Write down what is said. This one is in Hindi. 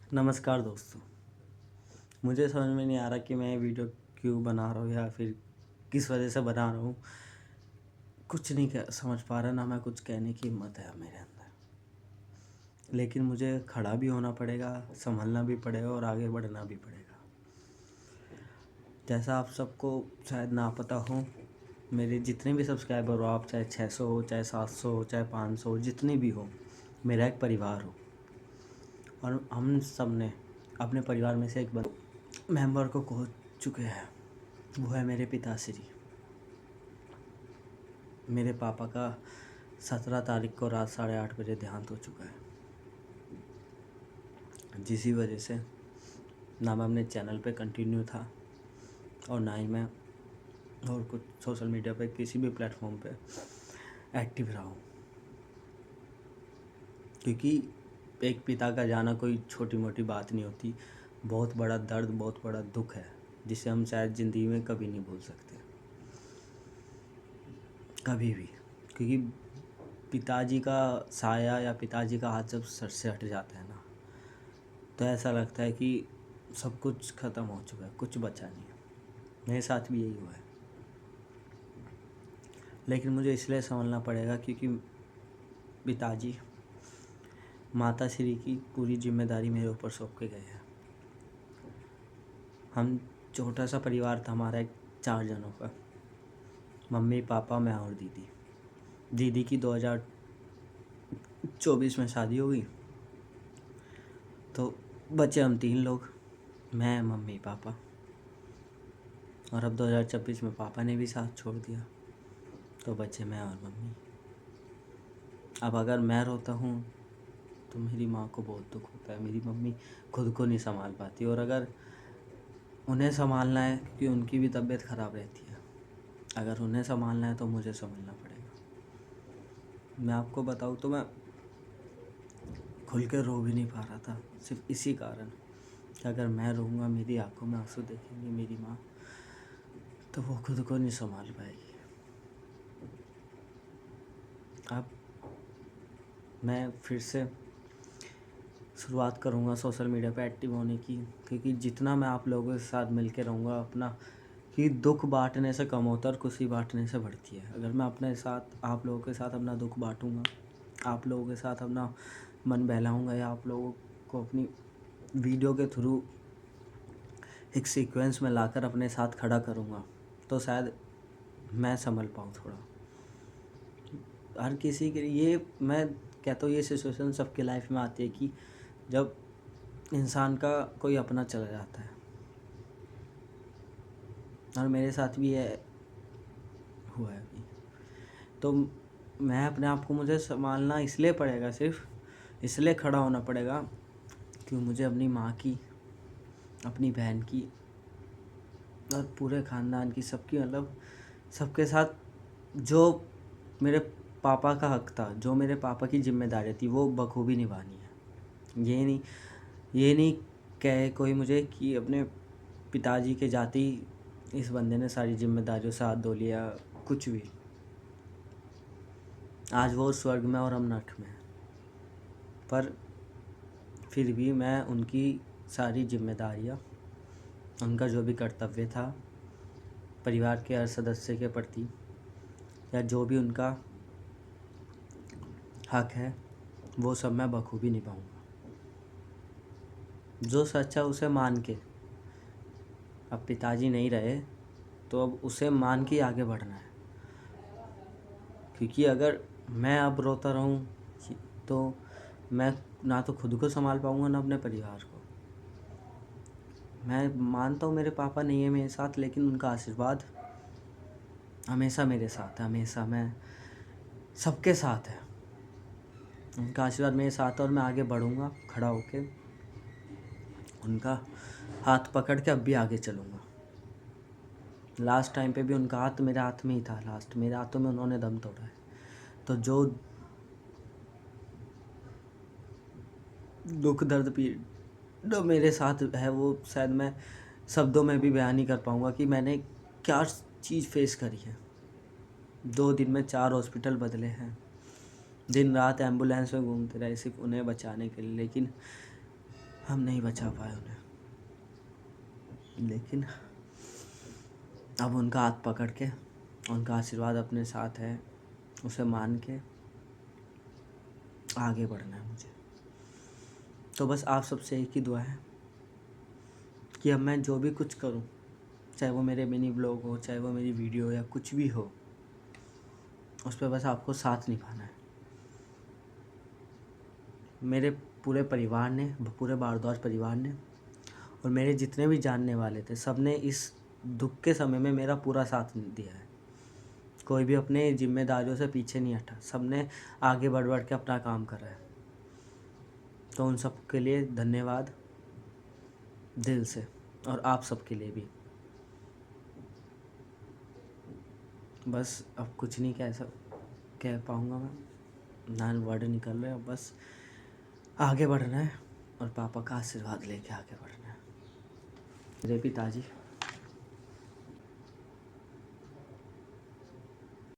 नमस्कार दोस्तों। मुझे समझ में नहीं आ रहा कि मैं ये वीडियो क्यों बना रहा हूँ या फिर किस वजह से बना रहा हूँ। कुछ नहीं समझ पा रहा, ना मैं कुछ कहने की हिम्मत है मेरे अंदर। लेकिन मुझे खड़ा भी होना पड़ेगा, संभलना भी पड़ेगा और आगे बढ़ना भी पड़ेगा। जैसा आप सबको शायद ना पता हो, मेरे जितने भी सब्सक्राइबर हो, आप चाहे 600 हो, चाहे 700 हो, चाहे 500 हो, जितनी भी हो, मेरा एक परिवार हो। और हम सब ने अपने परिवार में से एक मेंबर को खो चुके हैं। वो है मेरे पिताश्री। मेरे पापा का 17 तारीख को रात 8:30 बजे देहांत हो चुका है, जिसी वजह से ना मैं अपने चैनल पे कंटिन्यू था और ना ही मैं और कुछ सोशल मीडिया पे किसी भी प्लेटफॉर्म पे एक्टिव रहा हूँ। क्योंकि एक पिता का जाना कोई छोटी मोटी बात नहीं होती। बहुत बड़ा दर्द, बहुत बड़ा दुख है, जिसे हम शायद ज़िंदगी में कभी नहीं भूल सकते, कभी भी। क्योंकि पिताजी का साया या पिताजी का हाथ जब सर से हट जाता है ना, तो ऐसा लगता है कि सब कुछ ख़त्म हो चुका है, कुछ बचा नहीं है। मेरे साथ भी यही हुआ है। लेकिन मुझे इसलिए संभलना पड़ेगा क्योंकि पिताजी माता श्री की पूरी जिम्मेदारी मेरे ऊपर सौंप के गए हैं। हम छोटा सा परिवार था हमारा, एक 4 जनों का। मम्मी, पापा, मैं और दीदी। दीदी की 2024 में शादी हो गई, तो बचे हम 3 लोग, मैं, मम्मी, पापा। और अब 2026 में पापा ने भी साथ छोड़ दिया, तो बचे मैं और मम्मी। अब अगर मैं रोता हूँ तो मेरी माँ को बहुत दुख होता है। मेरी मम्मी खुद को नहीं संभाल पाती, और अगर उन्हें संभालना है, क्योंकि उनकी भी तबीयत ख़राब रहती है, अगर उन्हें संभालना है तो मुझे संभलना पड़ेगा। मैं आपको बताऊँ तो मैं खुल के रो भी नहीं पा रहा था, सिर्फ इसी कारण कि अगर मैं रोऊंगा, मेरी आंखों में आंसू देखेंगी मेरी माँ, तो वो खुद को नहीं संभाल पाएगी। अब मैं फिर से शुरुआत करूँगा सोशल मीडिया पे एक्टिव होने की, क्योंकि जितना मैं आप लोगों के साथ मिल के रहूँगा, अपना कि दुख बांटने से कम होता है और खुशी बांटने से बढ़ती है। अगर मैं अपने साथ, आप लोगों के साथ अपना दुख बांटूँगा, आप लोगों के साथ अपना मन बहलाऊँगा, या आप लोगों को अपनी वीडियो के थ्रू एक सीक्वेंस में लाकर अपने साथ खड़ा करूँगा, तो शायद मैं संभल पाऊँ थोड़ा। हर किसी के लिए मैं कहता हूँ, ये सिचुएशन सबके लाइफ में आती है कि जब इंसान का कोई अपना चला जाता है, और मेरे साथ भी ये हुआ है अभी। तो मैं अपने आप को, मुझे संभालना इसलिए पड़ेगा, सिर्फ इसलिए खड़ा होना पड़ेगा कि मुझे अपनी माँ की, अपनी बहन की और पूरे ख़ानदान की, सबकी, मतलब सबके साथ जो मेरे पापा का हक था, जो मेरे पापा की जिम्मेदारी थी, वो बखूबी निभानी है। ये नहीं कहे कोई मुझे कि अपने पिताजी के जाते ही इस बंदे ने सारी जिम्मेदारियों से हाथ धो लिया, कुछ भी। आज वो स्वर्ग में और हम नरक में हैं, पर फिर भी मैं उनकी सारी जिम्मेदारियाँ, उनका जो भी कर्तव्य था परिवार के हर सदस्य के प्रति, या जो भी उनका हक है, वो सब मैं बखूबी निभाऊंगा। जो सच है उसे मान के, अब पिताजी नहीं रहे तो अब उसे मान के आगे बढ़ना है। क्योंकि अगर मैं अब रोता रहूं तो मैं ना तो खुद को संभाल पाऊंगा, ना अपने परिवार को। मैं मानता हूँ मेरे पापा नहीं है मेरे साथ, लेकिन उनका आशीर्वाद हमेशा मेरे साथ है, हमेशा मैं सबके साथ है। उनका आशीर्वाद मेरे साथ है और मैं आगे बढ़ूंगा खड़ा होके, उनका हाथ पकड़ के अब भी आगे चलूँगा। लास्ट टाइम पे भी उनका हाथ मेरे हाथ में ही था, लास्ट मेरे हाथों में उन्होंने दम तोड़ा है। तो जो दुख दर्द जो मेरे साथ है, वो शायद मैं शब्दों में भी बयान नहीं कर पाऊँगा कि मैंने क्या चीज़ फेस करी है। 2 दिन में 4 हॉस्पिटल बदले हैं, दिन रात एम्बुलेंस में घूमते रहे सिर्फ उन्हें बचाने के लिए। लेकिन हम नहीं बचा पाए उन्हें, लेकिन अब उनका हाथ पकड़ के, उनका आशीर्वाद अपने साथ है, उसे मान के आगे बढ़ना है मुझे। तो बस आप सबसे एक ही दुआ है कि अब मैं जो भी कुछ करूं, चाहे वो मेरे मिनी ब्लॉग हो, चाहे वो मेरी वीडियो या कुछ भी हो, उस पर बस आपको साथ निभाना है। मेरे पूरे परिवार ने, पूरे भारद्वाज परिवार ने और मेरे जितने भी जानने वाले थे, सब ने इस दुख के समय में मेरा पूरा साथ दिया है। कोई भी अपने जिम्मेदारियों से पीछे नहीं हटा, सब ने आगे बढ़ बढ़ के अपना काम करा है। तो उन सब के लिए धन्यवाद दिल से, और आप सबके लिए भी। बस अब कुछ नहीं कह पाऊँगा मैं, ना वर्ड निकल रहे। अब बस आगे बढ़ना है और पापा का आशीर्वाद लेके आगे बढ़ना है। मेरे पिताजी